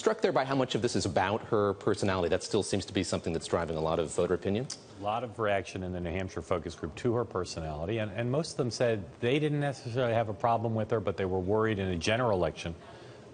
struck there by how much of this is about her personality? That still seems to be something that's driving a lot of voter opinion. A lot of reaction in the New Hampshire focus group to her personality, and most of them said they didn't necessarily have a problem with her, but they were worried in a general election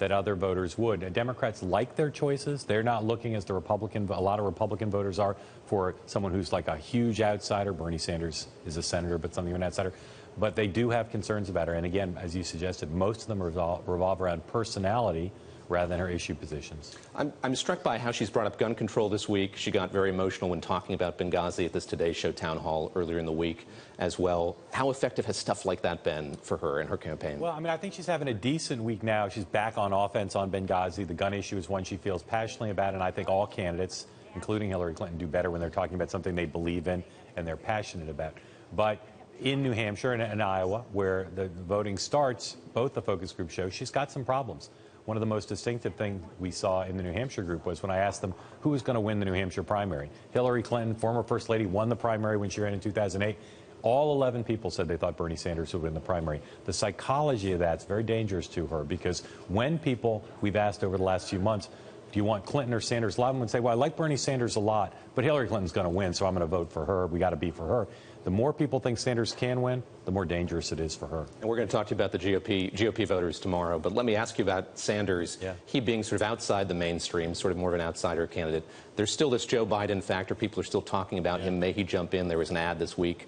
that other voters would. And Democrats like their choices. They're not looking, as a lot of Republican voters are, for someone who's like a huge outsider. Bernie Sanders is a senator, but something of an outsider. But they do have concerns about her. And again, as you suggested, most of them revolve around personality rather than her issue positions. I'm struck by how she's brought up gun control this week. She got very emotional when talking about Benghazi at this Today Show town hall earlier in the week as well. How effective has stuff like that been for her in her campaign? Well, I mean, I think she's having a decent week now. She's back on offense on Benghazi. The gun issue is one she feels passionately about, and I think all candidates, including Hillary Clinton, do better when they're talking about something they believe in and they're passionate about. But in New Hampshire and Iowa, where the voting starts, both the focus group show, she's got some problems. One of the most distinctive things we saw in the New Hampshire group was when I asked them who was going to win the New Hampshire primary. Hillary Clinton, former First Lady, won the primary when she ran in 2008. All 11 people said they thought Bernie Sanders would win the primary. The psychology of that's very dangerous to her, because when people we've asked over the last few months, do you want Clinton or Sanders? A lot of them would say, well, I like Bernie Sanders a lot, but Hillary Clinton's going to win, so I'm going to vote for her. We got to be for her. The more people think Sanders can win, the more dangerous it is for her. And we're going to talk to you about the GOP voters tomorrow, but let me ask you about Sanders. Yeah. He being sort of outside the mainstream, sort of more of an outsider candidate. There's still this Joe Biden factor. People are still talking about him. May he jump in? There was an ad this week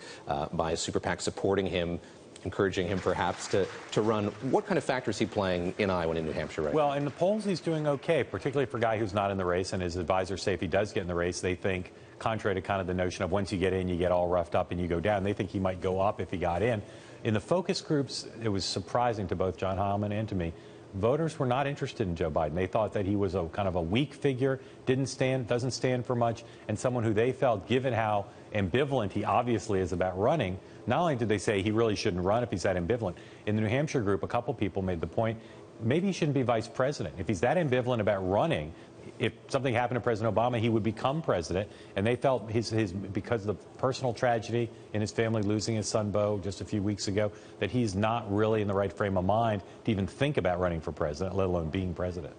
by a super PAC supporting him, encouraging him perhaps to run. What kind of factor is he playing in Iowa and in New Hampshire right now? Well, in the polls, he's doing okay, particularly for a guy who's not in the race, and his advisors say if he does get in the race, they think, contrary to kind of the notion of once you get in, you get all roughed up and you go down, they think he might go up if he got in. In the focus groups, it was surprising to both John Heilman and to me. Voters were not interested in Joe Biden. They thought that he was a kind of a weak figure, doesn't stand for much, and someone who they felt, given how ambivalent he obviously is about running, not only did they say he really shouldn't run if he's that ambivalent. In the New Hampshire group, a couple people made the point, maybe he shouldn't be vice president. If he's that ambivalent about running, if something happened to President Obama, he would become president. And they felt because of the personal tragedy in his family losing his son, Beau, just a few weeks ago, that he's not really in the right frame of mind to even think about running for president, let alone being president.